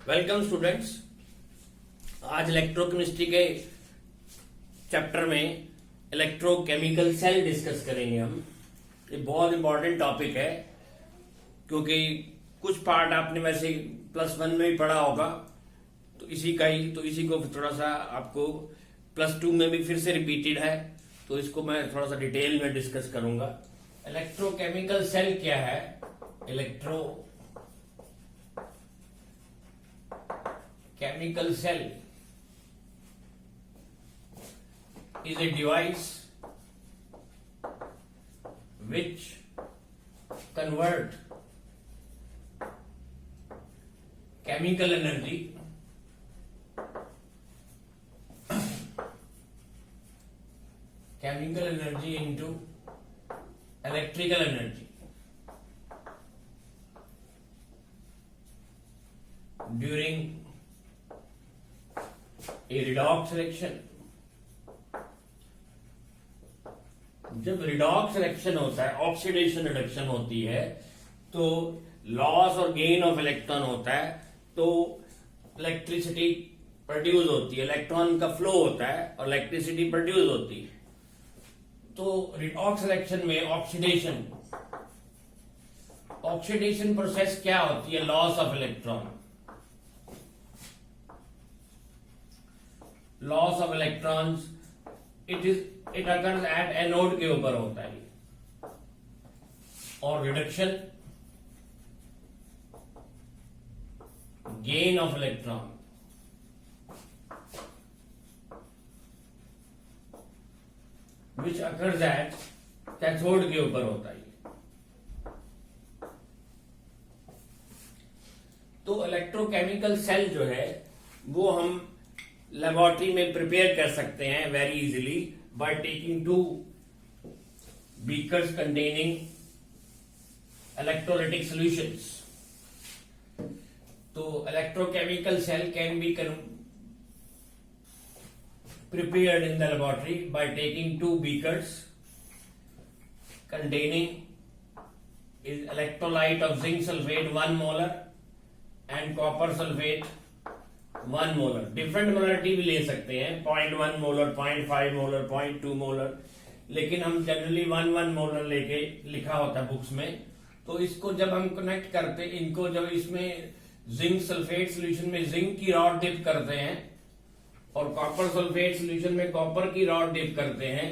Welcome students. आज electrochemistry के chapter में इलेक्ट्रोकेमिकल सेल डिस्कस करेंगे हम। ये बहुत इंपॉर्टेंट टॉपिक है क्योंकि कुछ पार्ट आपने वैसे +1 में भी पढ़ा होगा, तो इसी को थोड़ा सा आपको +2 में भी फिर से रिपीटेड है, तो इसको मैं थोड़ा सा डिटेल में डिस्कस करूंगा। इलेक्ट्रोकेमिकल सेल क्या है? Chemical cell is a device which convert chemical energy into electrical energy during a redox reaction। जब रिडॉक्स रिएक्शन होता है, ऑक्सीडेशन रिडक्शन होती है, तो लॉस और गेन ऑफ इलेक्ट्रॉन होता है, तो इलेक्ट्रिसिटी प्रोड्यूस होती है, इलेक्ट्रॉन का फ्लो होता है और इलेक्ट्रिसिटी प्रोड्यूस होती है। तो रिडॉक्स रिएक्शन में ऑक्सीडेशन प्रोसेस क्या होती है? Loss of electron. Loss of electrons it occurs at anode के ऊपर होता है, और reduction gain of electron which occurs at cathode के ऊपर होता है। तो इलेक्ट्रोकेमिकल सेल जो है वो हम लेबोरेटरी में प्रिपेयर कर सकते हैं very easily by taking 2 beakers containing electrolytic solutions. तो electrochemical cell can be prepared in the laboratory by taking 2 beakers containing electrolyte of zinc sulfate 1 molar and copper sulfate 1 molar। Different molarity भी ले सकते हैं, 0.1 molar, 0.5 molar, 0.2 molar, लेकिन हम generally 1 molar लेके लिखा होता है बुक्स में। तो इसको जब हम कनेक्ट करते, इनको जब इसमें जिंक सल्फेट सोल्यूशन में जिंक की रॉड डिप करते हैं और कॉपर सल्फेट सोल्यूशन में कॉपर की रॉड डिप करते हैं,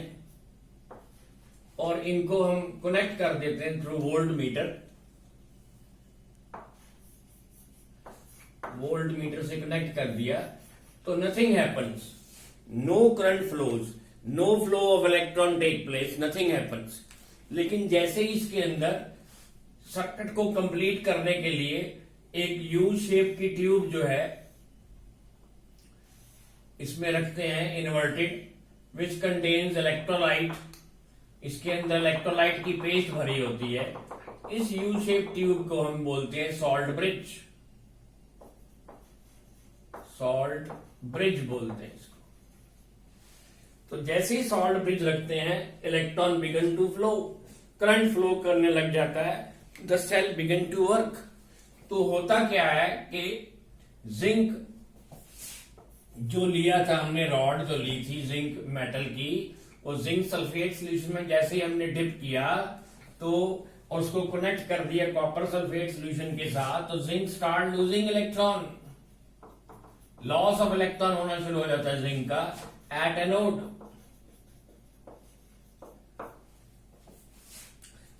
और इनको हम कनेक्ट कर देते हैं थ्रू वोल्ट मीटर से कनेक्ट कर दिया, तो nothing happens, no current flows, no flow of electron take place, nothing happens. लेकिन जैसे ही इसके अंदर सर्किट को कंप्लीट करने के लिए एक यू शेप की ट्यूब जो है इसमें रखते हैं इन्वर्टेड, विच कंटेन्स इलेक्ट्रोलाइट। इसके अंदर इलेक्ट्रोलाइट की पेस्ट भरी होती है। इस यू शेप ट्यूब को हम बोलते हैं सॉल्ट ब्रिज बोलते हैं इसको। तो जैसे ही सॉल्ट ब्रिज रखते हैं, electron begin to flow, current flow करने लग जाता है, the cell begin to work. तो होता क्या है कि जिंक जो लिया था हमने, रॉड जो ली थी जिंक मेटल की, वो जिंक सल्फेट सोल्यूशन में जैसे ही हमने डिप किया तो और उसको कनेक्ट कर दिया कॉपर सल्फेट सोल्यूशन के साथ, तो zinc start losing electron, loss of electron होना शुरू हो जाता है जिंक का एट एनोड।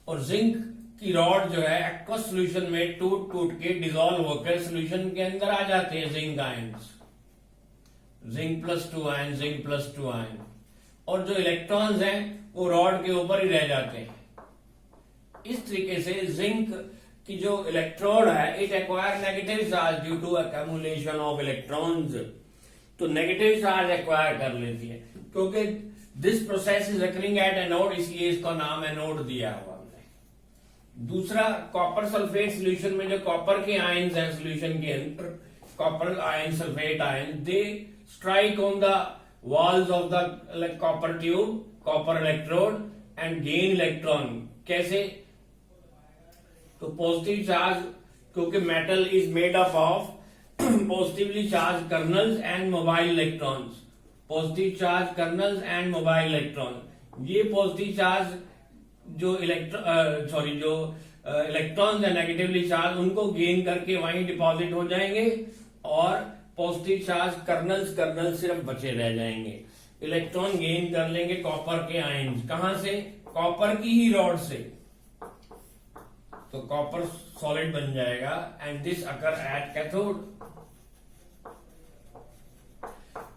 और जिंक की रॉड जो है एक्वस सोल्यूशन में टूट के डिसॉल्व होकर सोल्यूशन के अंदर आ जाते हैं zinc ions, zinc +2 ion, zinc +2 ion, और जो इलेक्ट्रॉन्स हैं वो रॉड के ऊपर ही रह जाते हैं। इस तरीके से जिंक की जो इलेक्ट्रोड है, it acquire negative charge due to accumulation of electrons. तो नेगेटिव चार्ज एक्वायर कर लेती है, क्योंकि this process is occurring at anode, इसलिए इसका नाम एनोड दिया हुआ हमने। दूसरा, कॉपर सल्फेट सोल्यूशन में जो कॉपर के आयन्स हैं सोल्यूशन के अंदर, copper ion, sulphate ion, they strike on the walls of the copper tube, copper electrode and gain electron। कैसे? तो पॉजिटिव चार्ज, क्योंकि metal is made up of positively charged kernels and mobile electrons. Positive charge kernels and mobile electron, ये positive charge जो electrons है negatively charge, उनको gain करके वहीं deposit हो जाएंगे और पॉजिटिव चार्ज कर्नल्स सिर्फ बचे रह जाएंगे। इलेक्ट्रॉन गेन कर लेंगे कॉपर के आयन्स, कहां से? कॉपर की ही रॉड से, तो कॉपर सॉलिड बन जाएगा and this occur at cathode.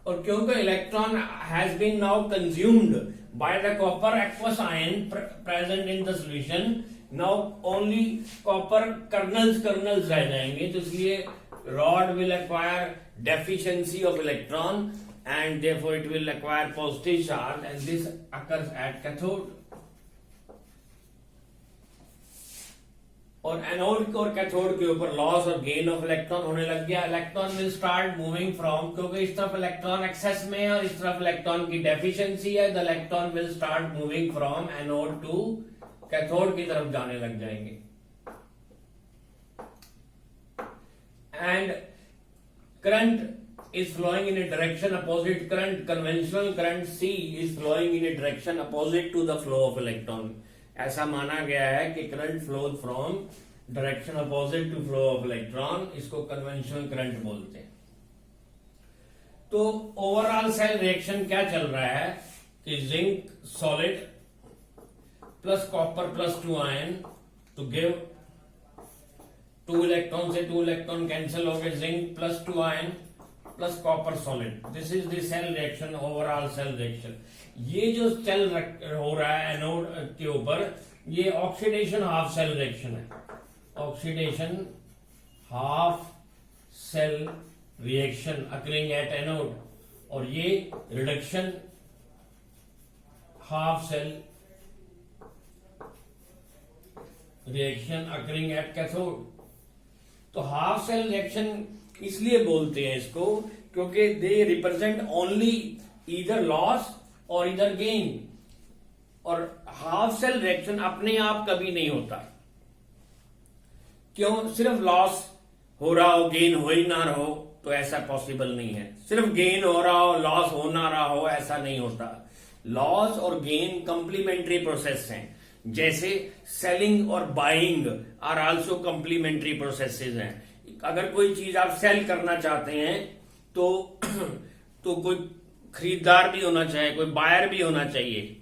और क्योंकि electron has been now consumed by the copper aqueous ion present in the solution, now only copper kernels रह जाएंगे, तो इसलिए rod will acquire deficiency of electron and therefore it will acquire positive charge and this occurs at cathode। और anode और cathode के ऊपर loss और gain of electron होने लग गया। Electron will start moving from, क्योंकि इस तरफ इलेक्ट्रॉन एक्सेस में है और इस तरफ इलेक्ट्रॉन की डेफिशिएंसी है, the electron will start moving from anode to cathode की तरफ जाने लग जाएंगे। And current is flowing in a direction opposite current, conventional current C is flowing in a direction opposite to the flow of electron। ऐसा माना गया है कि current flows from direction opposite to flow of electron, इसको conventional current बोलते हैं। तो overall cell reaction क्या चल रहा है कि zinc solid plus copper plus 2 ion to give 2 electron से 2 इलेक्ट्रॉन कैंसिल हो गए, zinc plus 2 ion plus copper solid, this is the cell reaction, overall cell reaction. ये जो सेल हो रहा है एनोड के ऊपर, ये ऑक्सीडेशन हाफ सेल रिएक्शन है, oxidation half cell reaction occurring at anode, और ये reduction half cell reaction occurring at cathode. तो हाफ सेल रिएक्शन इसलिए बोलते हैं इसको क्योंकि they represent only either loss और ईदर गेन, और हाफ सेल रिएक्शन अपने आप कभी नहीं होता। क्यों? सिर्फ लॉस हो रहा हो, गेन हो ही ना रहो, तो ऐसा पॉसिबल नहीं है। सिर्फ गेन हो रहा हो, लॉस हो ना रहा हो, ऐसा नहीं होता। लॉस और गेन कंप्लीमेंट्री प्रोसेस हैं, जैसे सेलिंग और buying are also complementary processes हैं। अगर कोई चीज आप सेल करना चाहते हैं तो कोई खरीदार भी होना चाहिए, कोई बायर भी होना चाहिए।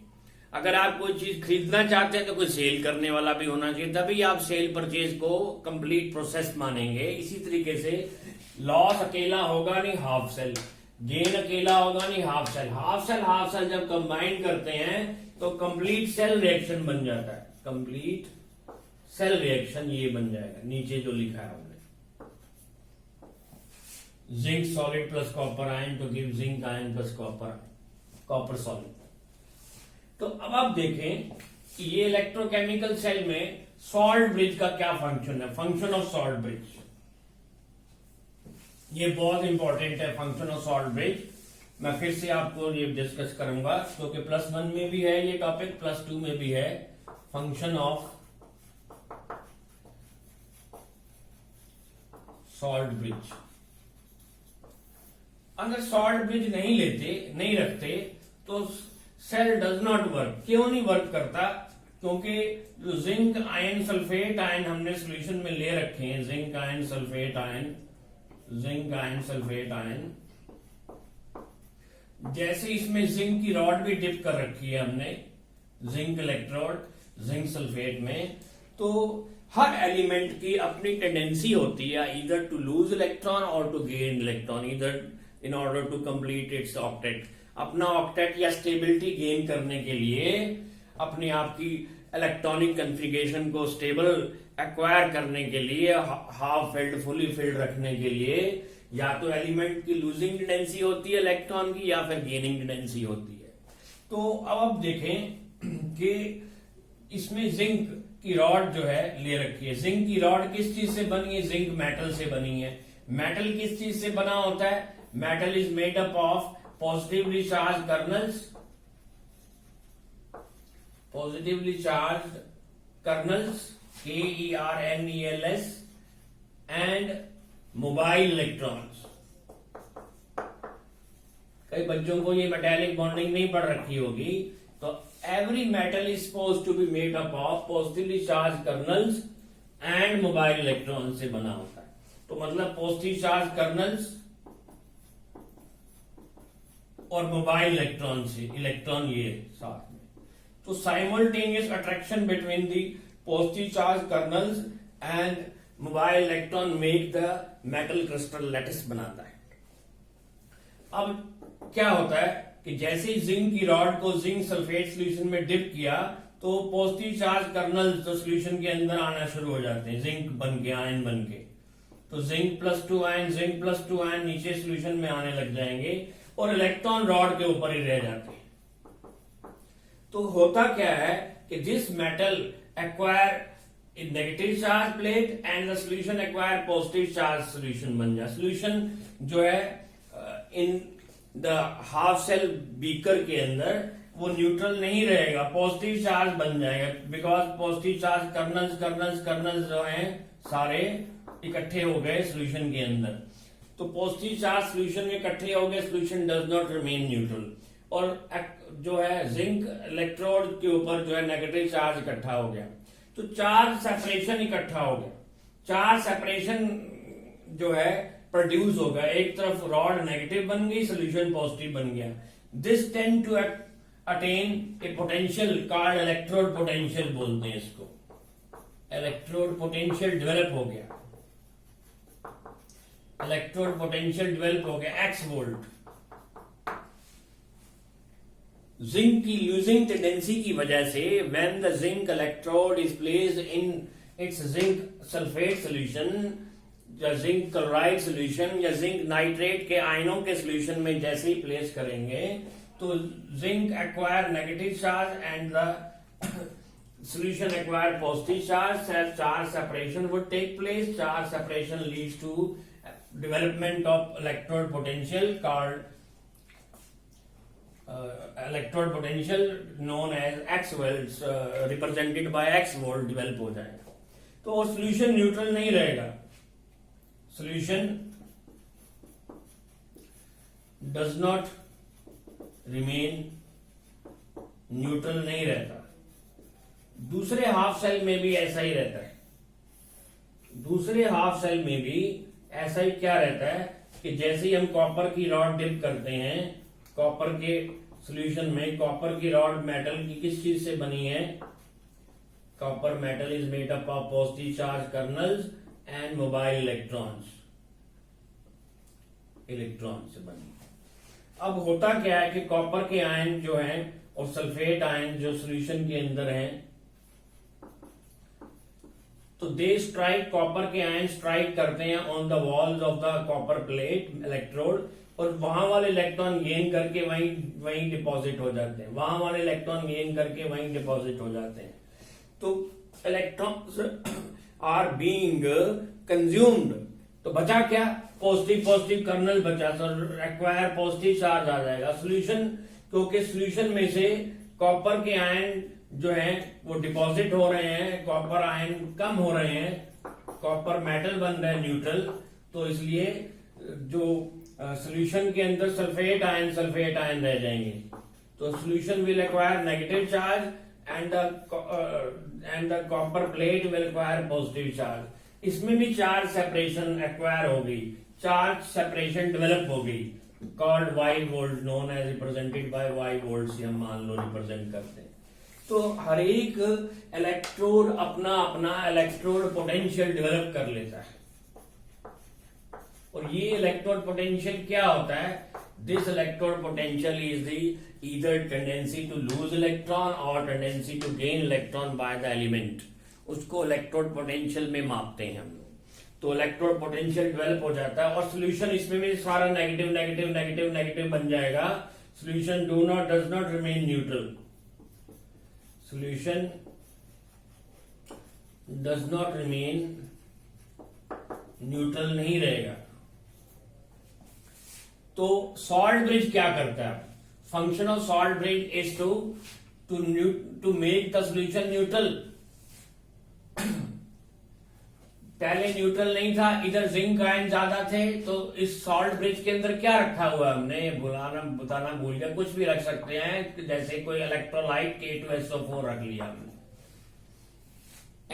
अगर आप कोई चीज खरीदना चाहते हैं तो कोई सेल करने वाला भी होना चाहिए, तभी आप सेल परचेज को कंप्लीट प्रोसेस मानेंगे। इसी तरीके से लॉस अकेला होगा नहीं हाफ सेल, गेन अकेला होगा नहीं हाफ सेल। हाफ सेल जब कंबाइन करते हैं तो कंप्लीट सेल रिएक्शन बन जाता है, कंप्लीट सेल रिएक्शन ये बन जाएगा नीचे जो लिखा है हमने, zinc solid plus copper ion to give zinc ion plus copper solid. तो अब आप देखें कि ये इलेक्ट्रोकेमिकल सेल में सॉल्ट ब्रिज का क्या फंक्शन है, फंक्शन ऑफ सॉल्ट ब्रिज, ये बहुत इंपॉर्टेंट है। फंक्शन ऑफ सॉल्ट ब्रिज मैं फिर से आपको ये डिस्कस करूंगा क्योंकि +1 में भी है ये टॉपिक, +2 में भी है। फंक्शन ऑफ सॉल्ट ब्रिज, अगर सॉल्ट ब्रिज नहीं रखते तो सेल डज नॉट वर्क। क्यों नहीं वर्क करता? क्योंकि जो जिंक आयन सल्फेट आयन हमने सॉल्यूशन में ले रखे हैं, जिंक आयन सल्फेट आयन, जैसे इसमें जिंक की रॉड भी डिप कर रखी है हमने, जिंक इलेक्ट्रोड जिंक सल्फेट में, तो हर एलिमेंट की अपनी टेंडेंसी होती है इधर टू लूज इलेक्ट्रॉन और टू गेन इलेक्ट्रॉन, इधर in order to complete its octet. अपना ऑक्टेट या स्टेबिलिटी गेन करने के लिए, अपने आप की इलेक्ट्रॉनिक कॉन्फ़िगरेशन को स्टेबल एक्वायर करने के लिए, हाफ फिल्ड फुली फिल्ड रखने के लिए, या तो एलिमेंट की लूजिंग टेंडेंसी होती है इलेक्ट्रॉन की या फिर गेनिंग टेंडेंसी होती है। तो अब आप देखें कि इसमें जिंक की रॉड जो है ले रखी है। जिंक की रॉड किस चीज से बनी है? जिंक मेटल से बनी है। मेटल किस चीज से बना होता है? Metal is made up of positively charged kernels, KERNELS, and mobile electrons. कई बच्चों को ये मेटालिक बॉन्डिंग नहीं पढ़ रखी होगी, तो every metal is suppose to be made up of positively charge kernels and mobile electron से बना होता है। तो मतलब पॉजिटिव चार्ज कर्नल्स और मोबाइल इलेक्ट्रॉन से इलेक्ट्रॉन ये साथ में, तो simultaneous attraction between the positive charge kernels and mobile electron make the metal crystal lattice बनाता है। अब क्या होता है कि जैसे ही जिंक की रॉड को जिंक सल्फेट सोल्यूशन में डिप किया तो पॉजिटिव चार्ज कर्नल्स तो सोल्यूशन के अंदर आना शुरू हो जाते हैं, जिंक बन के, आयन बन के। तो zinc plus 2 ion, zinc plus 2 ion नीचे सोल्यूशन में आने लग जाएंगे और इलेक्ट्रॉन रॉड के ऊपर ही रह जाते हैं। तो होता क्या है कि this metal acquire negative charge plate and the solution acquire positive charge solution बन जाए। सोल्यूशन जो है in the half cell beaker के अंदर वो न्यूट्रल नहीं रहेगा, पॉजिटिव चार्ज बन जाएगा, बिकॉज पॉजिटिव चार्ज कर्नल्स जो हैं सारे इकट्ठे हो गए सोल्यूशन के अंदर। तो पॉजिटिव चार्ज सोल्यूशन में इकट्ठे हो गए, solution does not remain neutral. और जो है जिंक इलेक्ट्रोड के ऊपर जो है नेगेटिव चार्ज इकट्ठा हो गया, तो चार्ज सेपरेशन इकट्ठा हो गया। चार्ज सेपरेशन जो है प्रोड्यूस हो गया, एक तरफ रॉड नेगेटिव बन गई, सोल्यूशन पॉजिटिव बन गया। This tend to attain a potential called electrode potential बोलते हैं इसको। इलेक्ट्रोड पोटेंशियल डेवलप हो गया, इलेक्ट्रोड पोटेंशियल डेवलप हो गया x वोल्ट। जिंक की लूजिंग टेंडेंसी की वजह से when the zinc electrode is placed in its zinc sulphate solution या जिंक क्लोराइड सोल्यूशन या जिंक नाइट्रेट के आयनों के सोल्यूशन में जैसे ही प्लेस करेंगे तो zinc acquire negative charge and the solution acquire positive charge, charge separation would take place. Charge separation leads to development of electrode potential called electrode potential known as x volts, represented by x volt develop हो जाएगा। तो वो solution neutral नहीं रहेगा, solution does not remain neutral नहीं रहता। दूसरे half cell में भी ऐसा ही रहता है। दूसरे हाफ सेल में भी ऐसा ही क्या रहता है कि जैसे ही हम कॉपर की रॉड डिप करते हैं कॉपर के सॉल्यूशन में, कॉपर की रॉड मेटल की किस चीज से बनी है? Copper metal is made up of positive charge kernels and mobile electrons, electron से बनी। अब होता क्या है कि कॉपर के आयन जो हैं और सल्फेट आयन जो सॉल्यूशन के अंदर हैं, तो दे स्ट्राइक, कॉपर के आयन स्ट्राइक करते हैं on the walls of the copper plate electrode, और वहां वाले इलेक्ट्रॉन गेन करके वहीं डिपॉजिट हो जाते हैं, वहां वाले इलेक्ट्रॉन गेन करके वहीं डिपॉजिट हो जाते हैं। तो इलेक्ट्रॉन्स आर बीइंग कंज्यूम्ड, तो बचा क्या? पॉजिटिव कर्नल बचा, तो एक्वायर पॉजिटिव चार्ज आ जाएगा सोल्यूशन, क्योंकि सोल्यूशन में से कॉपर के आयन जो है वो डिपॉजिट हो रहे हैं, कॉपर आयन कम हो रहे हैं, कॉपर मेटल बन रहा है न्यूट्रल, तो इसलिए जो सॉल्यूशन के अंदर सल्फेट आयन रह जाएंगे। तो solution will acquire negative charge and the copper plate will acquire positive charge. इसमें भी चार्ज सेपरेशन एक्वायर हो गई, चार्ज सेपरेशन डेवलप हो गई, called Y volt, known as represented by Y volt से हम मान लो रिप्रेजेंट करते हैं। तो हर एक इलेक्ट्रोड अपना अपना इलेक्ट्रोड पोटेंशियल डेवलप कर लेता है, और ये इलेक्ट्रोड पोटेंशियल क्या होता है? This electrode potential is the either tendency to lose electron और tendency to gain electron by the element, उसको इलेक्ट्रोड पोटेंशियल में मापते हैं हम लोग। तो इलेक्ट्रोड पोटेंशियल डेवलप हो जाता है और सोल्यूशन इसमें भी सारा नेगेटिव नेगेटिव नेगेटिव नेगेटिव बन जाएगा। Solution does not remain neutral, solution does not remain neutral नहीं रहेगा। तो सॉल्ट ब्रिज क्या करता है? Function of salt bridge is to make the solution neutral. पहले न्यूट्रल नहीं था, इधर जिंक आयन ज्यादा थे, तो इस सॉल्ट ब्रिज के अंदर क्या रखा हुआ है हमने, बताना भूल गया, कुछ भी रख सकते हैं, जैसे कोई इलेक्ट्रोलाइट K2SO4 रख लिया हमने,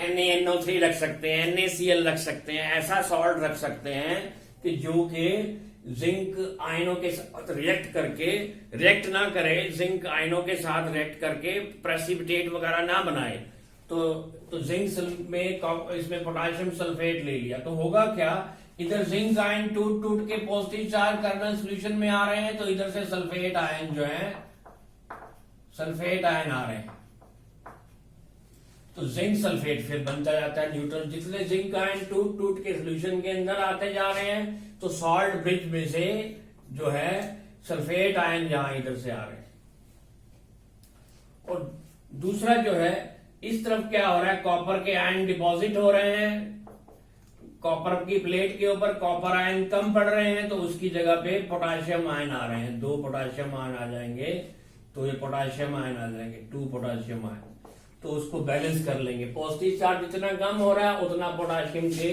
NaNO3 रख सकते हैं, NaCl रख सकते हैं, ऐसा सॉल्ट रख सकते हैं कि जो कि जिंक आयनों के साथ रिएक्ट ना करे, जिंक आयनों के साथ रिएक्ट करके प्रेसिपिटेट वगैरह ना बनाए। तो जिंक में इसमें पोटेशियम सल्फेट ले लिया, तो होगा क्या, इधर जिंक आयन टूट टूट के पॉजिटिव चार्ज कार्बन सोल्यूशन में आ रहे हैं, तो इधर से सल्फेट आयन जो है, सल्फेट आयन आ रहे हैं, तो जिंक सल्फेट फिर बनता जाता है न्यूट्रल। जितने जिंक आयन टूट टूट के सोल्यूशन के अंदर आते जा रहे हैं, तो सॉल्ट ब्रिज में से जो है सल्फेट आयन यहां इधर से आ रहे हैं। और दूसरा जो है, इस तरफ क्या हो रहा है, कॉपर के आयन डिपॉजिट हो रहे हैं, कॉपर की प्लेट के ऊपर कॉपर आयन कम पड़ रहे हैं, तो उसकी जगह पे पोटेशियम आयन आ रहे हैं, 2 पोटेशियम आयन आ जाएंगे, तो ये पोटेशियम आयन आ जाएंगे, 2 पोटेशियम आयन, तो उसको बैलेंस कर लेंगे। पॉजिटिव चार्ज जितना कम हो रहा है उतना पोटेशियम के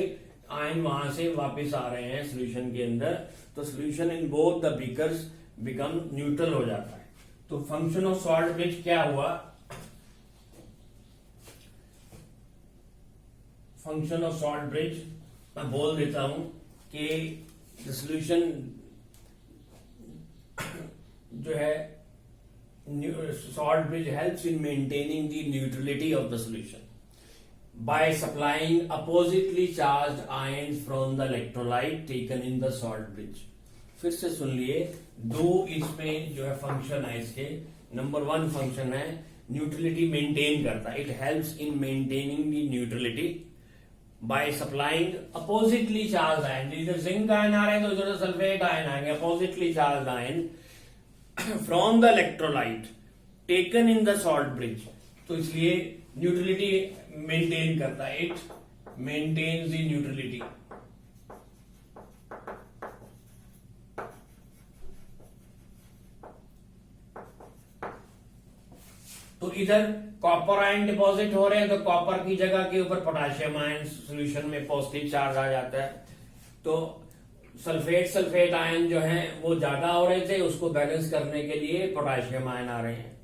आयन वहां से वापस आ रहे हैं सोल्यूशन के अंदर, तो solution in both the beakers become neutral हो जाता है। तो फंक्शन ऑफ सॉल्ट ब्रिज क्या हुआ, फंक्शन ऑफ सॉल्ट ब्रिज मैं बोल देता हूं कि द सोल्यूशन जो है, salt bridge helps in maintaining the neutrality of the solution by supplying oppositely charged ions from the electrolyte taken in the salt bridge। फिर से सुन लिए, 2 इसमें जो है फंक्शन है इसके। नंबर 1 फंक्शन है न्यूट्रलिटी मेंटेन करता है, it helps in maintaining the neutrality by supplying oppositely charge ion, इधर जिंक आयन आ रहे हैं तो इधर सल्फेट आयन आएंगे, oppositely charge ion from the electrolyte taken in the salt bridge, तो इसलिए न्यूट्रलिटी मेंटेन करता है, इट मेंटेन्स द न्यूट्रलिटी। तो इधर कॉपर आयन डिपॉजिट हो रहे हैं, तो कॉपर की जगह के ऊपर पोटेशियम आयन सॉल्यूशन में पॉजिटिव चार्ज आ जाता है, तो सल्फेट आयन जो है वो ज्यादा हो रहे थे, उसको बैलेंस करने के लिए पोटेशियम आयन आ रहे हैं,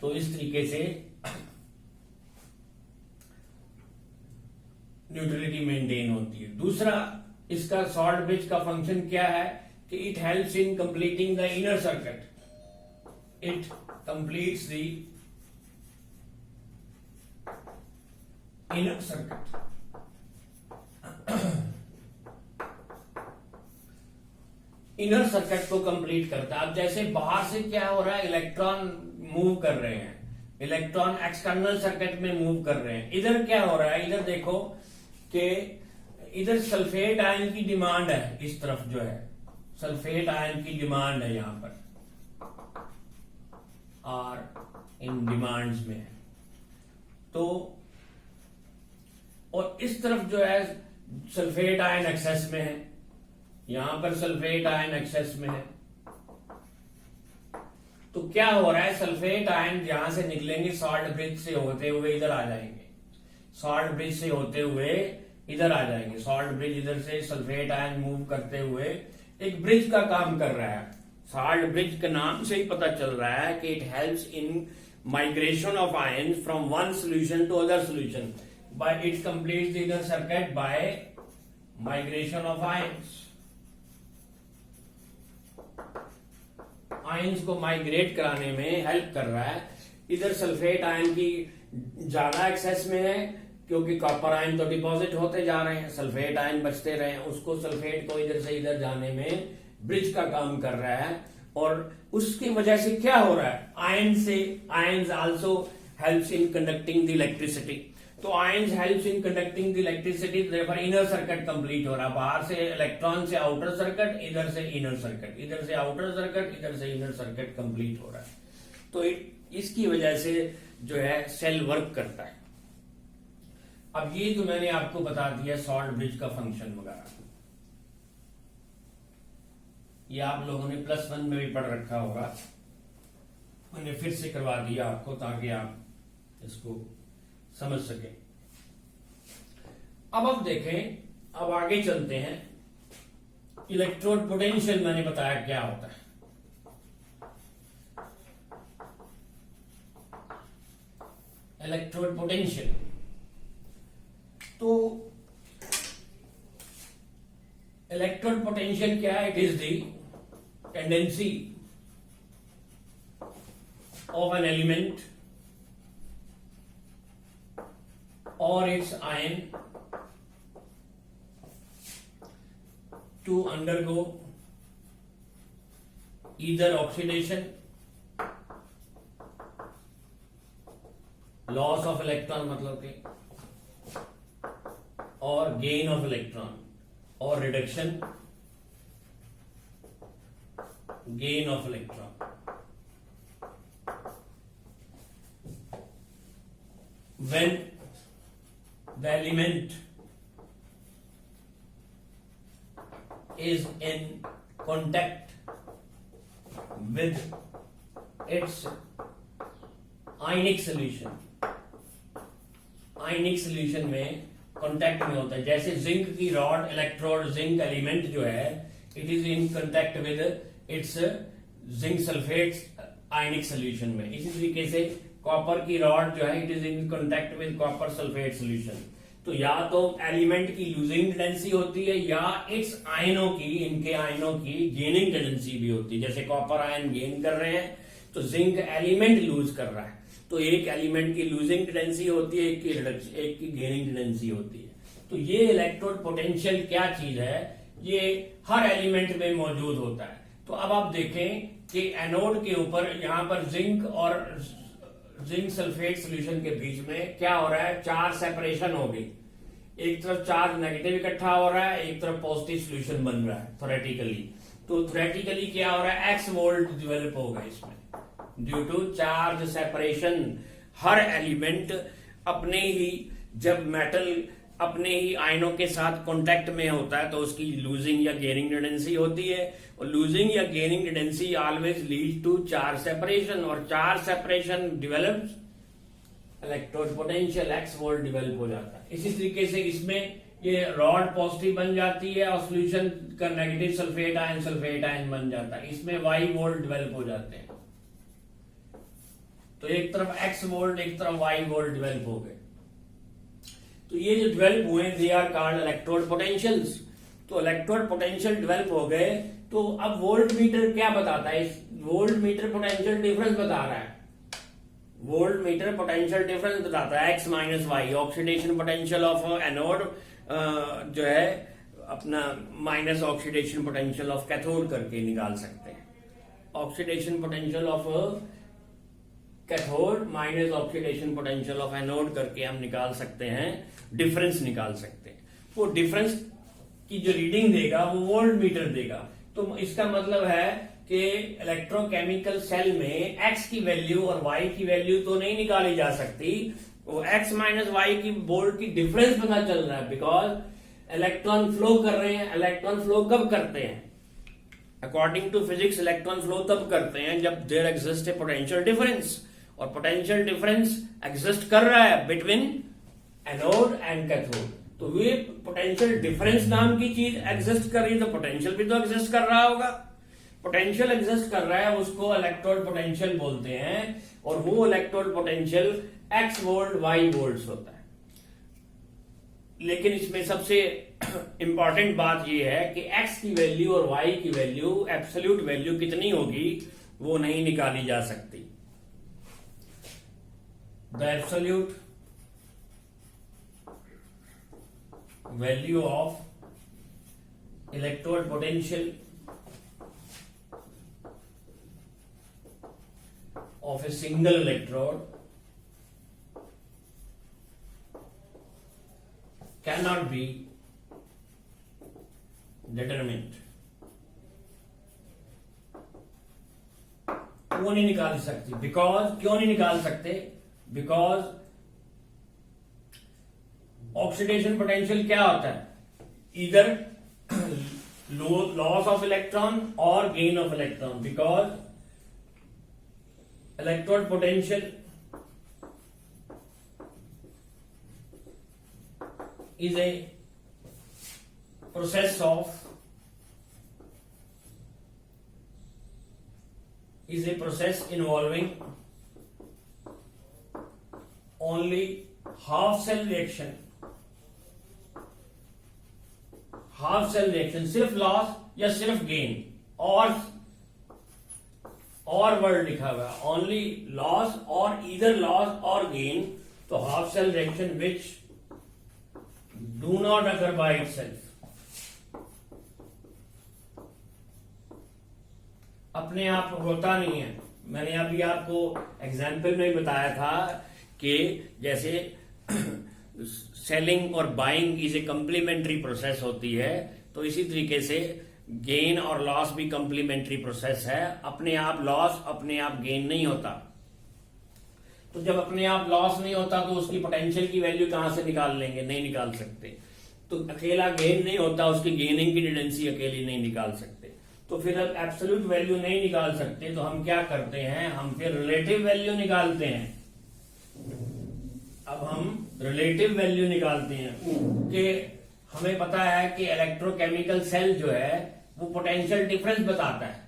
तो इस तरीके से न्यूट्रलिटी मेंटेन होती है। दूसरा इसका सॉल्ट ब्रिज का फंक्शन क्या है कि it helps in completing the inner circuit, it completes the inner circuit. Inner circuit को कंप्लीट करता है। अब जैसे बाहर से क्या हो रहा है, इलेक्ट्रॉन मूव कर रहे हैं, इलेक्ट्रॉन एक्सटर्नल सर्किट में मूव कर रहे हैं, इधर क्या हो रहा है, इधर देखो कि इधर सल्फेट आयन की डिमांड है, इस तरफ जो है सल्फेट आयन की डिमांड है, यहां पर आर इन डिमांड्स में है, तो और इस तरफ जो है सल्फेट आयन एक्सेस में है, यहां पर सल्फेट आयन एक्सेस में है, तो क्या हो रहा है, सल्फेट आयन यहां से निकलेंगे, सॉल्ट ब्रिज से होते हुए इधर आ जाएंगे, सॉल्ट ब्रिज से होते हुए इधर आ जाएंगे, सॉल्ट ब्रिज इधर से सल्फेट आयन मूव करते हुए एक ब्रिज का काम कर रहा है। सॉल्ट ब्रिज के नाम से ही पता चल रहा है कि it helps in migration of ion from one solution to other solution by it completes the inner circuit by migration of ions. Ions को माइग्रेट कराने में हेल्प कर रहा है। इधर सल्फेट आयन की ज्यादा एक्सेस में है क्योंकि कॉपर आयन तो डिपॉजिट होते जा रहे हैं, सल्फेट आयन बचते रहे हैं, उसको सल्फेट को इधर से इधर जाने में ब्रिज का काम कर रहा है। और उसकी वजह से क्या हो रहा है, ions also helps in conducting the electricity, तो ions helps in conducting the electricity, therefore inner circuit complete हो रहा है। बाहर से इलेक्ट्रॉन से आउटर सर्किट, इधर से इनर सर्किट, इधर से आउटर सर्किट, इधर से इनर सर्किट कंप्लीट हो रहा है। तो इसकी वजह से जो है सेल वर्क करता है। अब ये तो मैंने आपको बता दिया सॉल्ट ब्रिज का फंक्शन वगैरह, ये आप लोगों ने +1 में भी पढ़ रखा होगा, मैंने फिर से करवा दिया आपको ताकि आप इसको समझ सके। अब आप देखें, अब आगे चलते हैं। इलेक्ट्रोड पोटेंशियल मैंने बताया क्या होता है। इलेक्ट्रोड पोटेंशियल, तो इलेक्ट्रोड पोटेंशियल क्या है? It is the tendency of an element or its ion to undergo either oxidation, loss of electron मतलब के, और gain of electron, और reduction, gain of electron. When the element is in contact with its ionic solution, ionic solution में contact में होता है। जैसे zinc की रॉड, इलेक्ट्रोड, जिंक एलिमेंट जो है, it is in contact with its zinc sulphate ionic solution में। इसी तरीके से कॉपर की रॉड जो है, it is in contact with copper sulphate solution. तो या तो एलिमेंट की लूजिंग टेंडेंसी होती है, या इट्स आयनों की, इनके आयनों की गेनिंग टेंडेंसी भी होती है। जैसे कॉपर आयन गेन कर रहे हैं तो जिंक एलिमेंट लूज कर रहा है, तो एक एलिमेंट की लूजिंग टेंडेंसी होती है, एक की गेनिंग टेंडेंसी होती है। तो ये इलेक्ट्रोड पोटेंशियल क्या चीज है, ये हर एलिमेंट में मौजूद होता है। तो अब आप देखें कि एनोड के ऊपर यहां पर जिंक और जिंक सल्फेट सॉल्यूशन के बीच में क्या हो रहा है, चार्ज सेपरेशन हो गई। एक तरफ चार्ज नेगेटिव इकट्ठा हो रहा है, एक तरफ पॉजिटिव सॉल्यूशन बन रहा है थ्योरेटिकली। तो थ्योरेटिकली क्या हो रहा है, एक्स वोल्ट डेवलप होगा इसमें ड्यू टू चार्ज सेपरेशन। हर एलिमेंट अपने ही, जब मेटल अपने ही आयनों के साथ कांटेक्ट में होता है तो उसकी लूजिंग या गेनिंग टेंडेंसी होती है, और लूजिंग या gaining tendency always lead to charge separation, और charge separation develops electrode potential, X volt develop हो जाता है। इसी तरीके से इसमें ये रॉड पॉजिटिव बन जाती है और सोल्यूशन का नेगेटिव सल्फेट आयन बन जाता है, इसमें वाई वोल्ट डेवलप हो जाते हैं। तो एक तरफ एक्स वोल्ट, एक तरफ वाई वोल्ट डेवलप हो गए। तो ये जो डेवलप हुए, they are called electrode potentials. तो इलेक्ट्रोड पोटेंशियल डेवलप हो गए, तो अब वोल्ट मीटर क्या बताता है, वोल्ट मीटर पोटेंशियल डिफरेंस बता रहा है। वोल्ट मीटर पोटेंशियल डिफरेंस बताता है X minus Y. Oxidation potential of anode जो है अपना minus oxidation potential of cathode करके निकाल सकते हैं। Oxidation potential of cathode minus oxidation potential of anode करके हम निकाल सकते हैं, डिफरेंस निकाल सकते हैं। वो डिफरेंस की जो रीडिंग देगा वो वोल्ट मीटर देगा। तो इसका मतलब है कि इलेक्ट्रोकेमिकल सेल में एक्स की वैल्यू और वाई की वैल्यू तो नहीं निकाली जा सकती, वो एक्स माइनस वाई की वोल्ट की डिफरेंस पता चल रहा है, बिकॉज इलेक्ट्रॉन फ्लो कर रहे हैं। इलेक्ट्रॉन फ्लो कब करते हैं, according to physics electron flow तब करते हैं जब there exist a potential difference, और पोटेंशियल डिफरेंस एग्जिस्ट कर रहा है बिटवीन एनोड एंड कैथोड। तो वे पोटेंशियल डिफरेंस नाम की चीज एग्जिस्ट कर रही है, तो पोटेंशियल भी तो एग्जिस्ट कर रहा होगा। पोटेंशियल एग्जिस्ट कर रहा है, उसको इलेक्ट्रोड पोटेंशियल बोलते हैं, और वो electrode potential X volt Y volt होता है। लेकिन इसमें सबसे इंपॉर्टेंट बात यह है कि एक्स की वैल्यू और वाई की वैल्यू, एब्सोल्यूट वैल्यू कितनी होगी वो नहीं निकाली जा सकती। The absolute value of electrode potential of a single electrode cannot be determined। वो नहीं निकाल सकती, बिकॉज क्यों नहीं निकाल सकते, बिकॉज ऑक्सीडेशन पोटेंशियल क्या होता है, इधर लॉस ऑफ इलेक्ट्रॉन और gain of electron. Because electrode potential is a process involving only half cell reaction, सिर्फ लॉस या सिर्फ गेन, और वर्ड लिखा हुआ है ओनली लॉस और ईदर लॉस और गेन, तो half cell reaction which do not occur by itself, अपने आप होता नहीं है। मैंने अभी आपको एग्जाम्पल में बताया था कि जैसे सेलिंग और buying is a complementary process होती है, तो इसी तरीके से गेन और लॉस भी कंप्लीमेंट्री प्रोसेस है। अपने आप लॉस, अपने आप गेन नहीं होता। तो जब अपने आप लॉस नहीं होता तो उसकी पोटेंशियल की वैल्यू कहां से निकाल लेंगे? नहीं निकाल सकते। तो अकेला गेन नहीं होता, उसकी गेनिंग की टेंडेंसी अकेली नहीं निकाल सकते। तो फिर अब एब्सोल्यूट वैल्यू नहीं निकाल सकते, तो हम क्या करते हैं? हम फिर रिलेटिव वैल्यू निकालते हैं। अब हम रिलेटिव वैल्यू निकालते हैं कि हमें पता है कि इलेक्ट्रोकेमिकल सेल जो है वो पोटेंशियल डिफरेंस बताता है,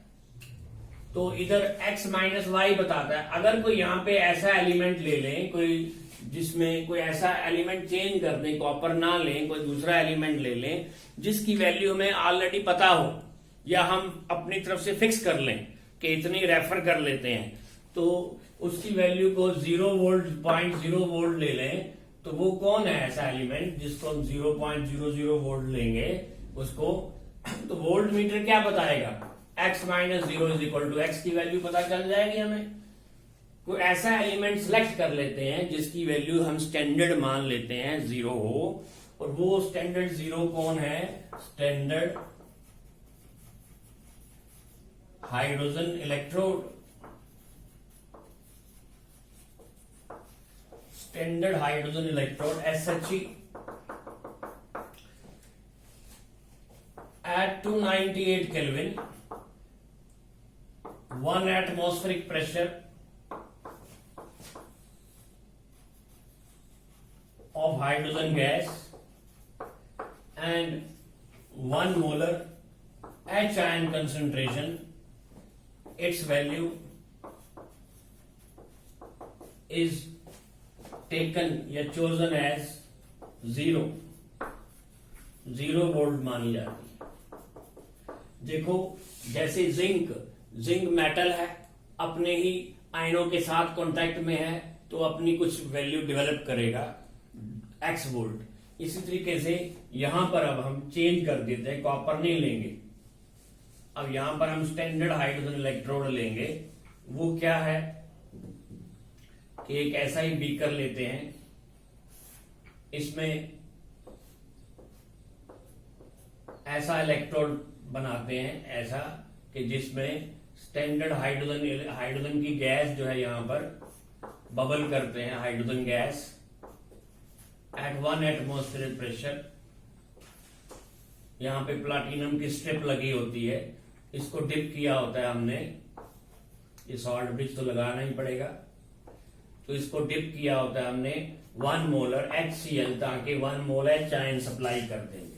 तो इधर x माइनस वाई बताता है। अगर कोई यहाँ पे ऐसा एलिमेंट ले लें, कोई जिसमें कोई ऐसा एलिमेंट चेंज कर दें, कॉपर ना लें, कोई दूसरा एलिमेंट ले लें जिसकी वैल्यू हमें ऑलरेडी पता हो, या हम अपनी तरफ से फिक्स कर लें कि इतनी रेफर कर लेते हैं, तो उसकी वैल्यू को 0 वोल्ट 0.0 वोल्ट ले लें, तो वो कौन है ऐसा एलिमेंट जिसको हम 0.00 वोल्ट लेंगे उसको, तो वोल्ट मीटर क्या बताएगा? x minus 0 is equal to X की वैल्यू पता चल जाएगी हमें। कोई ऐसा एलिमेंट सिलेक्ट कर लेते हैं जिसकी वैल्यू हम स्टैंडर्ड मान लेते हैं 0 हो, और वो स्टैंडर्ड 0 कौन है? Standard hydrogen electrode, standard hydrogen electrode SHE at 298 Kelvin, 1 atmospheric pressure of hydrogen gas and 1 molar H ion concentration, its value is taken या chosen as 0 वोल्ट मानी जाती है। देखो जैसे जिंक मेटल है, अपने ही आयनों के साथ कांटेक्ट में है, तो अपनी कुछ वैल्यू डेवलप करेगा x वोल्ट। इसी तरीके से यहां पर अब हम चेंज कर देते हैं, कॉपर नहीं लेंगे, अब यहां पर हम स्टैंडर्ड हाइड्रोजन इलेक्ट्रोड लेंगे। वो क्या है कि एक ऐसा ही बीकर लेते हैं, इसमें ऐसा इलेक्ट्रोड बनाते हैं ऐसा कि जिसमें स्टैंडर्ड हाइड्रोजन की गैस जो है यहां पर बबल करते हैं, hydrogen gas at 1 atmospheric pressure. यहां पे प्लाटिनम की स्ट्रिप लगी होती है, इसको डिप किया होता है हमने, ये सॉल्ट ब्रिज तो लगाना ही पड़ेगा, तो इसको डिप किया होता है हमने 1 मोलर HCl, ताकि 1 मोल H आयन सप्लाई कर देंगे।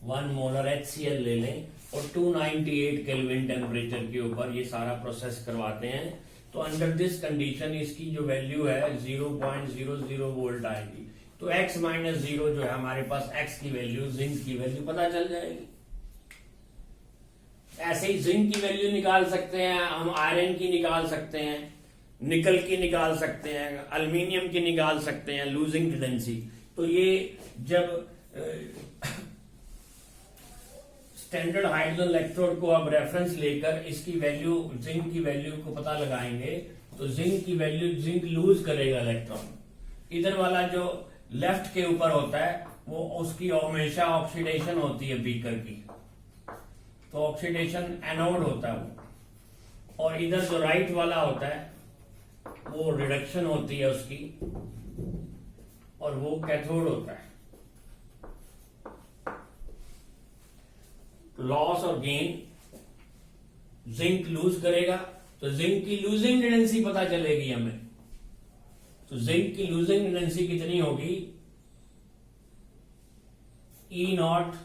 1 मोलर HCl ले लें और 298 केल्विन टेम्परेचर के ऊपर ये सारा प्रोसेस करवाते हैं। तो अंडर दिस कंडीशन इसकी जो वैल्यू है 0.00 वोल्ट आएगी। तो x माइनस 0 जो है हमारे पास x की वैल्यू, जिंक की वैल्यू पता चल जाएगी। ऐसे ही जिंक की वैल्यू निकाल सकते हैं हम, आयरन की निकाल सकते हैं, निकल की निकाल सकते हैं, एल्यूमिनियम की निकाल सकते हैं, लूजिंग टेंडेंसी। तो ये जब स्टैंडर्ड हाइड्रोजन इलेक्ट्रोड को अब रेफरेंस लेकर इसकी वैल्यू, जिंक की वैल्यू को पता लगाएंगे, तो जिंक की वैल्यू, जिंक लूज करेगा इलेक्ट्रॉन। इधर वाला जो लेफ्ट के ऊपर होता है वो उसकी हमेशा ऑक्सीडेशन होती है बीकर की, तो ऑक्सीडेशन एनोड होता है वो, और इधर जो राइट वाला होता है वो रिडक्शन होती है उसकी, और वो कैथोड होता है। लॉस और गेन, जिंक लूज करेगा तो जिंक की लूजिंग टेंडेंसी पता चलेगी हमें। तो जिंक की लूजिंग टेंडेंसी कितनी होगी? E naught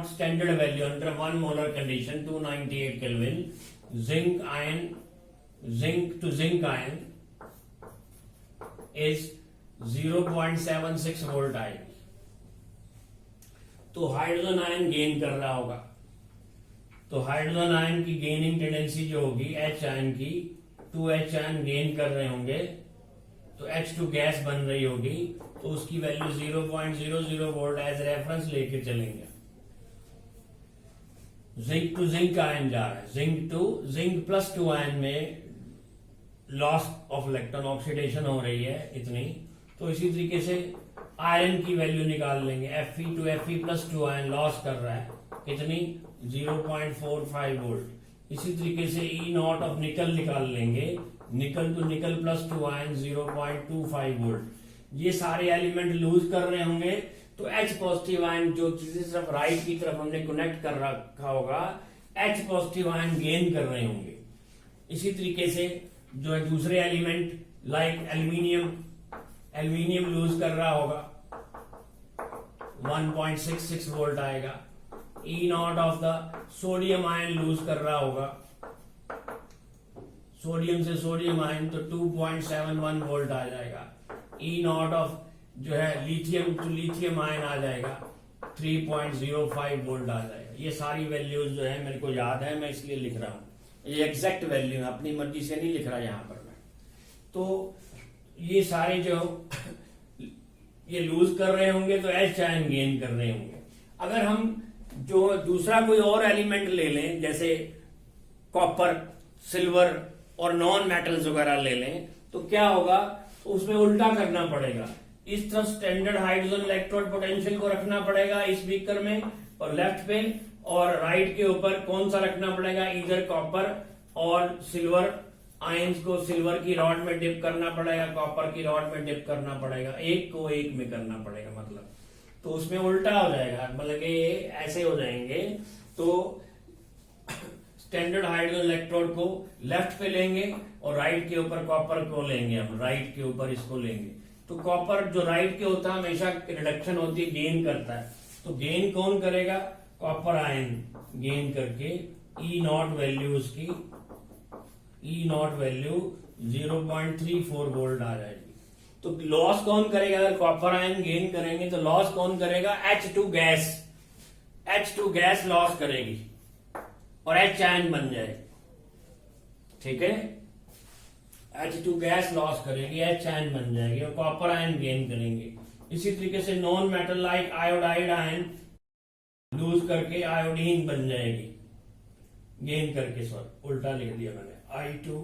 standard value under 1 molar condition 298 Kelvin, zinc to zinc ion is 0.76 volt आएगी। तो हाइड्रोजन आयन गेन कर रहा होगा, तो हाइड्रोजन आयन की गेनिंग टेंडेंसी जो होगी H आयन की, 2H आयन गेन कर रहे होंगे तो H2 गैस बन रही होगी, तो उसकी वैल्यू 0.00 वोल्ट एज रेफरेंस लेके चलेंगे। जिंक टू जिंक आयन जा रहा है, zinc to zinc plus 2 ion में लॉस ऑफ इलेक्ट्रॉन, ऑक्सीडेशन हो रही है इतनी, तो इसी तरीके से आयरन की वैल्यू निकाल लेंगे। Fe to Fe plus 2 ion loss कर रहा है कितनी, 0.45 वोल्ट। इसी तरीके से E नॉट ऑफ निकल निकाल लेंगे, निकल to nickel plus 2 ion 0.25 volt. ये सारे एलिमेंट लूज कर रहे होंगे, तो H पॉजिटिव आयन जो दूसरी तरफ राइट की तरफ हमने कनेक्ट कर रखा होगा, H पॉजिटिव आयन गेन कर रहे होंगे। इसी तरीके से जो है दूसरे एलिमेंट लाइक एल्यूमिनियम लूज कर रहा होगा, 1.66 वोल्ट आएगा। E naught of the sodium ion lose कर रहा होगा, सोडियम से सोडियम आयन, तो 2.71 वोल्ट आ जाएगा। E नॉट ऑफ जो है लिथियम टू लिथियम आयन आ जाएगा, 3.05 वोल्ट आ जाएगा। ये सारी वैल्यूज जो है मेरे को याद है, मैं इसलिए लिख रहा हूं, ये एग्जैक्ट वैल्यू है, अपनी मर्जी से नहीं लिख रहा यहां पर मैं। तो ये सारे जो ये लूज कर रहे होंगे तो H आयन गेन कर रहे होंगे। अगर हम जो दूसरा कोई और एलिमेंट ले लें, जैसे कॉपर, सिल्वर और नॉन मेटल्स वगैरह ले लें, तो क्या होगा, तो उसमें उल्टा करना पड़ेगा। इस तरफ स्टैंडर्ड हाइड्रोजन इलेक्ट्रोड पोटेंशियल को रखना पड़ेगा इस बीकर में और लेफ्ट पे, और राइट के ऊपर कौन सा रखना पड़ेगा, इधर कॉपर और सिल्वर आयंस को सिल्वर की रॉड में डिप करना पड़ेगा, कॉपर की रॉड में डिप करना पड़ेगा, एक को एक में करना पड़ेगा, मतलब तो उसमें उल्टा हो जाएगा, मतलब कि ऐसे हो जाएंगे। तो स्टैंडर्ड हाइड्रोजन इलेक्ट्रोड को लेफ्ट पे लेंगे और राइट के ऊपर कॉपर को लेंगे, हम राइट के ऊपर इसको लेंगे। तो कॉपर जो राइट के होता है हमेशा रिडक्शन होती है, गेन करता है, तो गेन कौन करेगा, कॉपर आयन गेन करके E नॉट वैल्यू उसकी, E नॉट वैल्यू 0.34 वोल्ट आ जाएगी। तो लॉस कौन करेगा, अगर कॉपर आयन गेन करेंगे तो लॉस कौन करेगा, H2 गैस लॉस करेगी और H आयन बन जाएगी। ठीक है, H2 गैस लॉस करेगी, H आयन बन जाएगी और कॉपर आयन गेन करेंगे। इसी तरीके से non metal like iodide ion lose करके आयोडीन बन जाएगी, गेन करके, सॉरी उल्टा लिख दिया मैंने, I2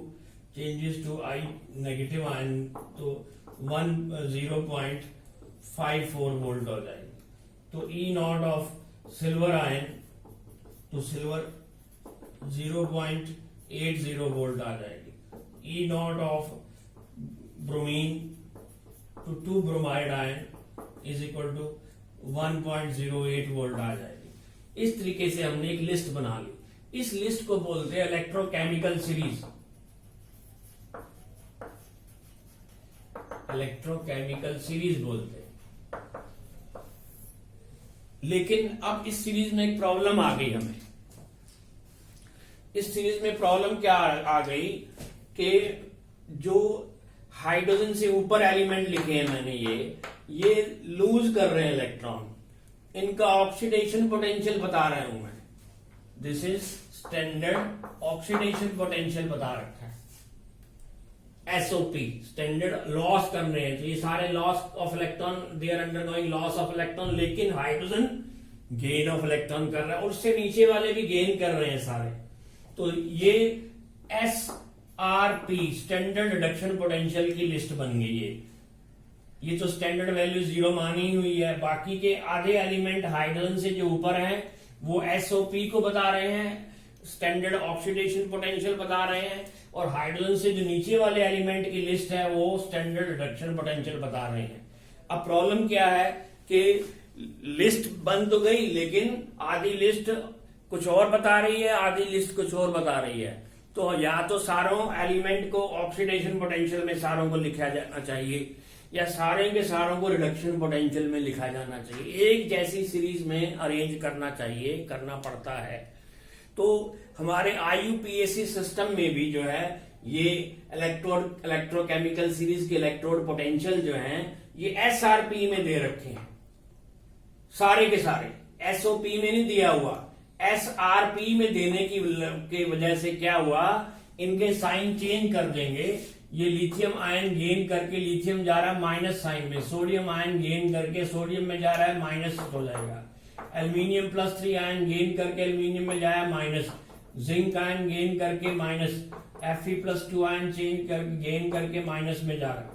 changes to I negative ion, तो 0.54 वोल्ट हो जाएगी। तो E naught of silver ion, तो सिल्वर 0.80 वोल्ट आ जाएगी। E naught of bromine to 2 bromide ion is equal to 1.08 volt आ जाएगी। इस तरीके से हमने एक लिस्ट बना ली। इस लिस्ट को बोलते हैं इलेक्ट्रोकेमिकल सीरीज, इलेक्ट्रोकेमिकल सीरीज बोलते हैं। लेकिन अब इस सीरीज में एक प्रॉब्लम आ गई हमें। इस सीरीज में प्रॉब्लम क्या आ गई कि जो हाइड्रोजन से ऊपर एलिमेंट लिखे हैं मैंने, ये लूज कर रहे हैं इलेक्ट्रॉन, इनका ऑक्सीडेशन पोटेंशियल बता रहा हूं मैं। This is standard oxidation potential बता रखा है, SOP, स्टैंडर्ड लॉस कर रहे हैं। तो ये सारे loss of electron, they are undergoing loss of electron, लेकिन हाइड्रोजन गेन ऑफ इलेक्ट्रॉन कर रहा है और उससे नीचे वाले भी गेन कर रहे हैं सारे। तो ये SRP स्टैंडर्ड रिडक्शन पोटेंशियल की लिस्ट बन गई है। ये तो स्टैंडर्ड वैल्यू 0 मानी हुई है, बाकी के आधे एलिमेंट हाइड्रोजन से जो ऊपर हैं वो SOP को बता रहे हैं, स्टैंडर्ड ऑक्सीडेशन पोटेंशियल बता रहे हैं, और हाइड्रोजन से जो नीचे वाले एलिमेंट की लिस्ट है वो स्टैंडर्ड रिडक्शन पोटेंशियल बता रहे हैं। अब प्रॉब्लम क्या है कि लिस्ट बन तो गई, लेकिन आधी लिस्ट कुछ और बता रही है, आधी लिस्ट कुछ और बता रही है। तो या तो सारों एलिमेंट को ऑक्सीडेशन पोटेंशियल में सारों को लिखा जाना चाहिए, या सारे के सारों को रिडक्शन पोटेंशियल में लिखा जाना चाहिए, एक जैसी सीरीज में अरेंज करना चाहिए, करना पड़ता है। तो हमारे IUPAC सिस्टम में भी जो है ये इलेक्ट्रोकेमिकल सीरीज के इलेक्ट्रोड पोटेंशियल जो हैं ये SRP में दे रखे हैं, सारे के सारे SOP में नहीं दिया हुआ, SRP में देने की वजह से क्या हुआ, इनके साइन चेंज कर देंगे। ये लिथियम आयन गेन करके लिथियम जा रहा है माइनस साइन में, सोडियम आयन गेन करके सोडियम में जा रहा है माइनस हो जाएगा, एल्यूमिनियम +3 आयन गेन करके एल्यूमिनियम में जाया माइनस, जिंक आयन गेन करके माइनस, Fe+2 आयन चेंज कर गेन करके माइनस में जा रहा है।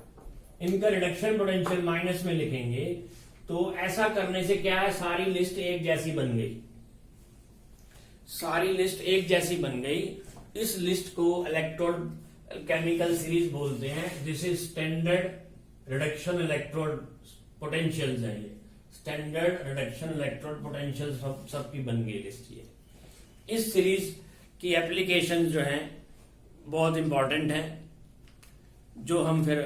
इनका रिडक्शन पोटेंशियल माइनस में लिखेंगे। तो ऐसा करने से क्या है, सारी लिस्ट एक जैसी बन गई, सारी लिस्ट एक जैसी बन गई। इस लिस्ट को इलेक्ट्रोड केमिकल सीरीज बोलते हैं। This is standard reduction electrode potentials है, ये स्टैंडर्ड रिडक्शन इलेक्ट्रोड पोटेंशियल सबकी बन गई लिस्ट ये। इस सीरीज की एप्लीकेशन जो है बहुत इंपॉर्टेंट है, जो हम फिर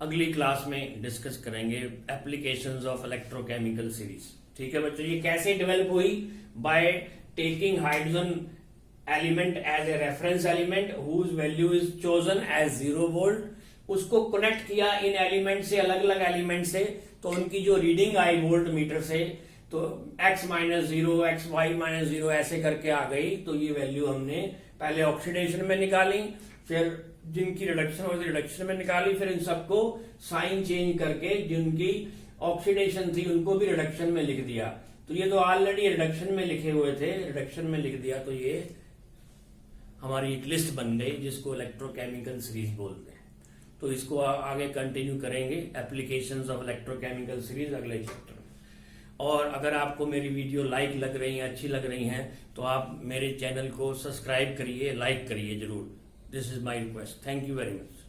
अगली क्लास में डिस्कस करेंगे, एप्लीकेशंस ऑफ इलेक्ट्रोकेमिकल सीरीज। ठीक है बच्चों, ये कैसे डेवलप हुई, by taking hydrogen element as a reference element whose value is chosen as 0 volt, उसको कनेक्ट किया इन एलिमेंट से, अलग अलग एलिमेंट से, तो उनकी जो रीडिंग आई वोल्ट मीटर से, तो x-0 xy-0 ऐसे करके आ गई। तो ये वैल्यू हमने पहले ऑक्सीडेशन में निकाली, फिर जिनकी रिडक्शन हुई रिडक्शन में निकाली, फिर इन सबको साइन चेंज करके जिनकी ऑक्सीडेशन थी उनको भी रिडक्शन में लिख दिया। तो ये तो ऑलरेडी रिडक्शन में लिखे हुए थे, रिडक्शन में लिख दिया, तो ये हमारी एक लिस्ट बन गई जिसको इलेक्ट्रोकेमिकल सीरीज बोलते हैं। तो इसको आगे कंटिन्यू करेंगे, एप्लीकेशंस ऑफ इलेक्ट्रोकेमिकल सीरीज अगले चैप्टर में। और अगर आपको मेरी वीडियो लाइक लग रही है, अच्छी लग रही हैं, तो आप मेरे चैनल को सब्सक्राइब करिए, लाइक करिए जरूर। This is my request. Thank you very much.